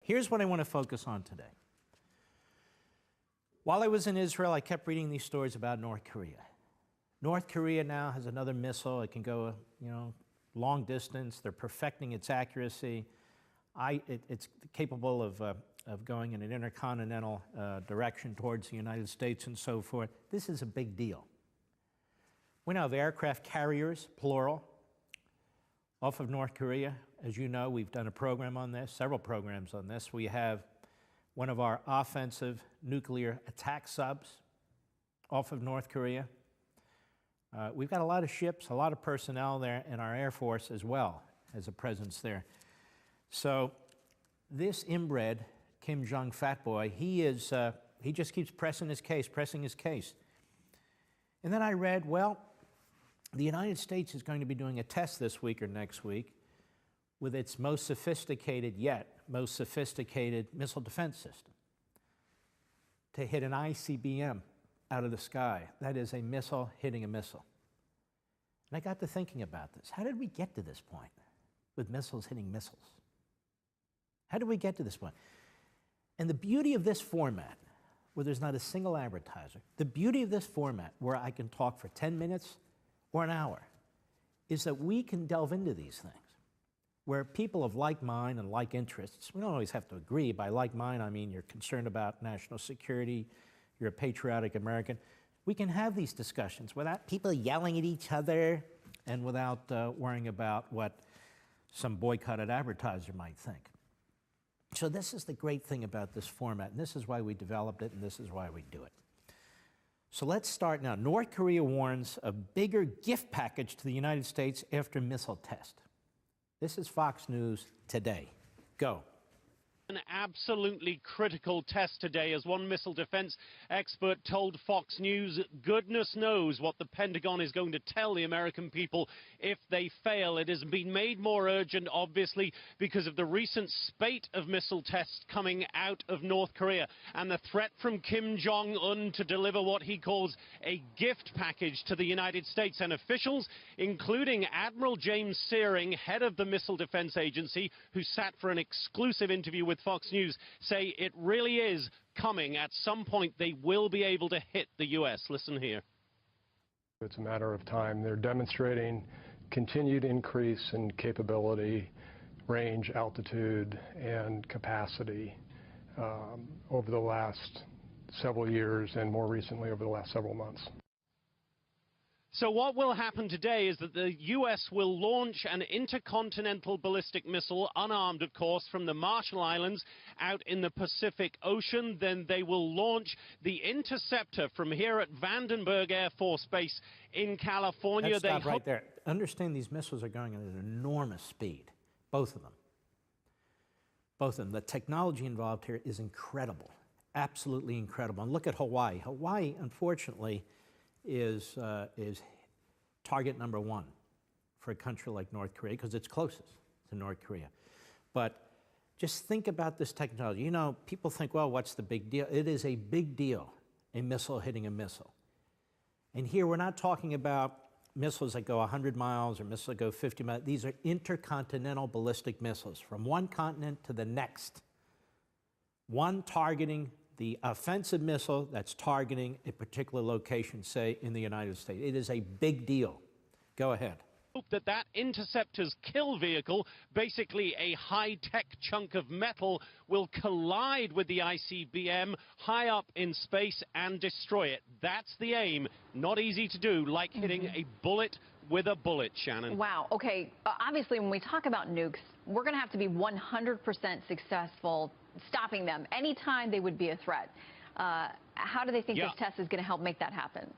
here's what I want to focus on today. While I was in Israel, I kept reading these stories about North Korea. North Korea now has another missile. It can go, long distance. They're perfecting its accuracy. It's capable of going in an intercontinental direction towards the United States and so forth. This is a big deal. We now have aircraft carriers, plural, off of North Korea. As you know, we've done a program on this, several programs on this. We have one of our offensive nuclear attack subs off of North Korea. We've got a lot of ships, a lot of personnel there, and our Air Force as well has a presence there. So this inbred Kim Jong fat boy, he just keeps pressing his case. And then I read, well, the United States is going to be doing a test this week or next week with its most sophisticated missile defense system to hit an ICBM out of the sky. That is a missile hitting a missile. And I got to thinking about this. How did we get to this point with missiles hitting missiles? How did we get to this point? And the beauty of this format, where there's not a single advertiser, the beauty of this format, where I can talk for 10 minutes or an hour, is that we can delve into these things, where people of like mind and like interests, we don't always have to agree. By like mind, I mean you're concerned about national security, you're a patriotic American. We can have these discussions without people yelling at each other and without worrying about what some boycotted advertiser might think. So this is the great thing about this format, and this is why we developed it, and this is why we do it. So let's start now. North Korea warns of bigger gift package to the United States after missile test. This is Fox News today. Go. An absolutely critical test today, as one missile defense expert told Fox News, goodness knows what the Pentagon is going to tell the American people if they fail. It has been made more urgent, obviously, because of the recent spate of missile tests coming out of North Korea and the threat from Kim Jong-un to deliver what he calls a gift package to the United States. And officials, including Admiral James Searing, head of the Missile Defense Agency, who sat for an exclusive interview with Fox News, say it really is coming. At some point, they will be able to hit the U.S. Listen here. It's a matter of time. They're demonstrating continued increase in capability, range, altitude, and capacity over the last several years and more recently over the last several months. So what will happen today is that the U.S. will launch an intercontinental ballistic missile, unarmed of course, from the Marshall Islands out in the Pacific Ocean. Then they will launch the Interceptor from here at Vandenberg Air Force Base in California. Let's stop right there. Understand these missiles are going at an enormous speed, both of them. Both of them. The technology involved here is incredible, absolutely incredible. And look at Hawaii. Hawaii, unfortunately, is target number one for a country like North Korea because it's closest to North Korea. But just think about this technology. You know, people think, well, what's the big deal? It is a big deal, a missile hitting a missile. And here we're not talking about missiles that go 100 miles or missiles that go 50 miles. These are intercontinental ballistic missiles from one continent to the next. One targeting the offensive missile that's targeting a particular location, say, in the United States. It is a big deal. Go ahead. That Interceptor's kill vehicle, basically a high-tech chunk of metal, will collide with the ICBM high up in space and destroy it. That's the aim. Not easy to do, like hitting a bullet with a bullet, Shannon. Wow. Okay. Obviously, when we talk about nukes, we're going to have to be 100% successful stopping them anytime they would be a threat. How do they think this test is going to help make that happen?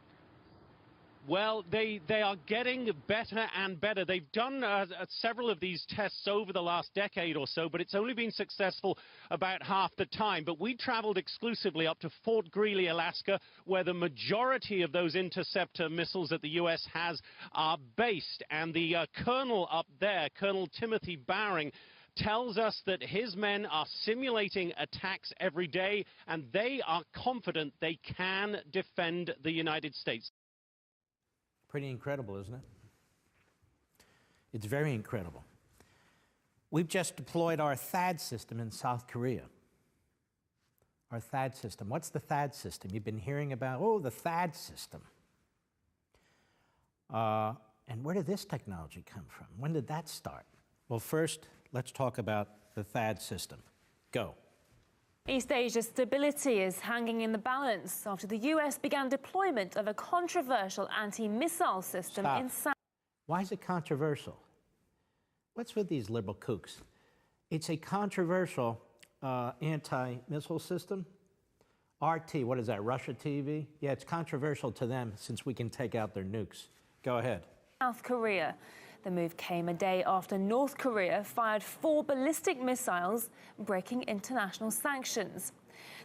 Well, they are getting better and better. They've done several of these tests over the last decade or so, but it's only been successful about half the time. But we traveled exclusively up to Fort Greely, Alaska, where the majority of those Interceptor missiles that the U.S. has are based. And the colonel up there, Colonel Timothy Bowring, tells us that his men are simulating attacks every day, and they are confident they can defend the United States. Pretty incredible, isn't it? It's very incredible. We've just deployed our THAAD system in South Korea. Our THAAD system. What's the THAAD system? You've been hearing about, oh, the THAAD system. And where did this technology come from? When did that start? Well, first, let's talk about the THAAD system. Go. East Asia's stability is hanging in the balance after the U.S. began deployment of a controversial anti-missile system in South. Why is it controversial? What's with these liberal kooks? It's a controversial anti-missile system. RT, what is that, Russia TV? Yeah, it's controversial to them since we can take out their nukes. Go ahead. South Korea. The move came a day after North Korea fired 4 ballistic missiles, breaking international sanctions.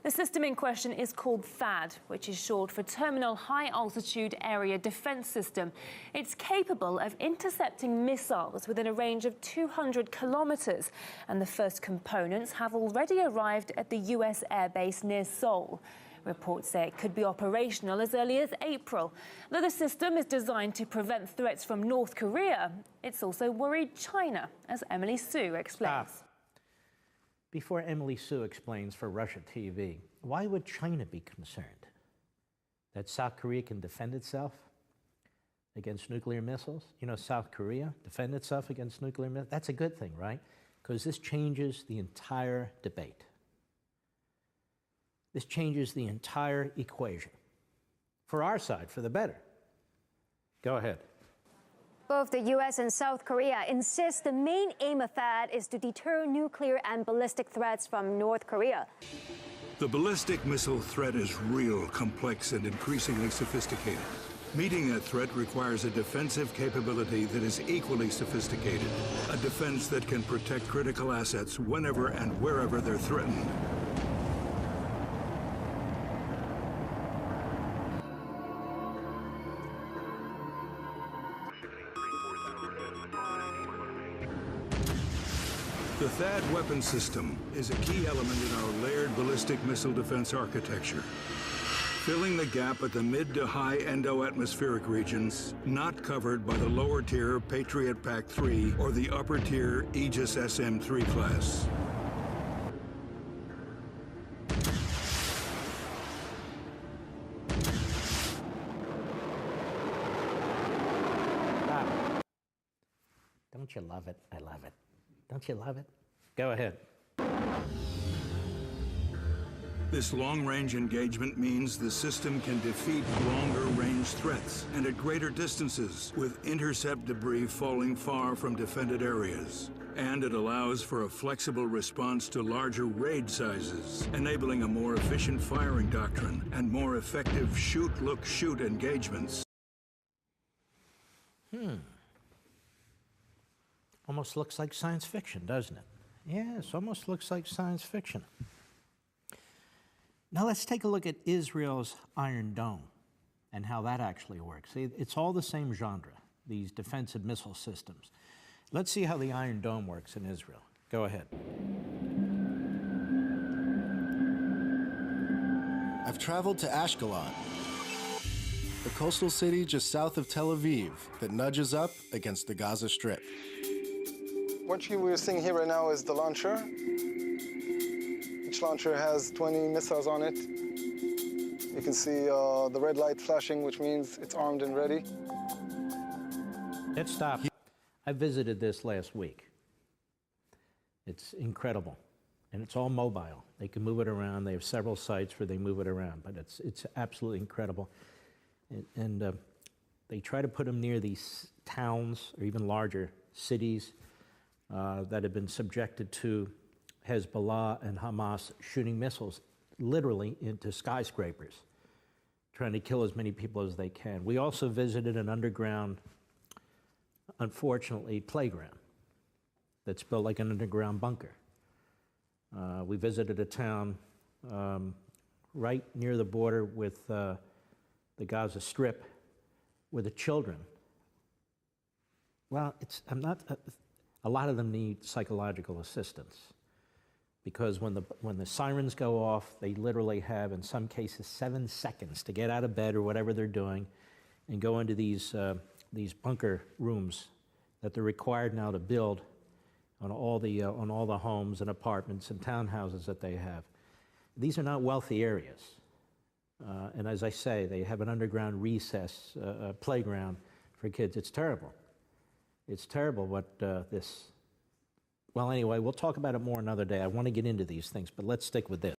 The system in question is called THAAD, which is short for Terminal High Altitude Area Defense System. It's capable of intercepting missiles within a range of 200 kilometers, and the first components have already arrived at the U.S. airbase near Seoul. Reports say it could be operational as early as April. Though the system is designed to prevent threats from North Korea, it's also worried China, as Emily Sue explains. Stop. Before Emily Sue explains for Russia TV, why would China be concerned that South Korea can defend itself against nuclear missiles? You know, South Korea defend itself against nuclear missiles? That's a good thing, right? Because this changes the entire debate. This changes the entire equation. For our side, for the better. Go ahead. Both the U.S. and South Korea insist the main aim of THAAD is to deter nuclear and ballistic threats from North Korea. The ballistic missile threat is real, complex, and increasingly sophisticated. Meeting that threat requires a defensive capability that is equally sophisticated. A defense that can protect critical assets whenever and wherever they're threatened. The THAAD weapon system is a key element in our layered ballistic missile defense architecture, filling the gap at the mid to high endo-atmospheric regions not covered by the lower tier Patriot PAC-3 or the upper tier Aegis SM-3 class. Don't you love it? I love it. Don't you love it? Go ahead. This long-range engagement means the system can defeat longer-range threats and at greater distances with intercept debris falling far from defended areas. And it allows for a flexible response to larger raid sizes, enabling a more efficient firing doctrine and more effective shoot-look-shoot engagements. Almost looks like science fiction, doesn't it? Yes, almost looks like science fiction. Now let's take a look at Israel's Iron Dome and how that actually works. See, it's all the same genre, these defensive missile systems. Let's see how the Iron Dome works in Israel. Go ahead. I've traveled to Ashkelon, the coastal city just south of Tel Aviv that nudges up against the Gaza Strip. What we're seeing here right now is the launcher. Each launcher has 20 missiles on it. You can see the red light flashing, which means it's armed and ready. Let's stop. I visited this last week. It's incredible. And it's all mobile. They can move it around. They have several sites where they move it around, but it's absolutely incredible. And they try to put them near these towns or even larger cities that have been subjected to Hezbollah and Hamas shooting missiles literally into skyscrapers, trying to kill as many people as they can. We also visited an underground, unfortunately, playground that's built like an underground bunker. We visited a town right near the border with the Gaza Strip where the children, well, a lot of them need psychological assistance because when the sirens go off, they literally have, in some cases, 7 seconds to get out of bed or whatever they're doing and go into these bunker rooms that they're required now to build on all the homes and apartments and townhouses that they have. These are not wealthy areas. And as I say, they have an underground recess, playground for kids. It's terrible. It's terrible what this... Well, anyway, we'll talk about it more another day. I want to get into these things, but let's stick with this.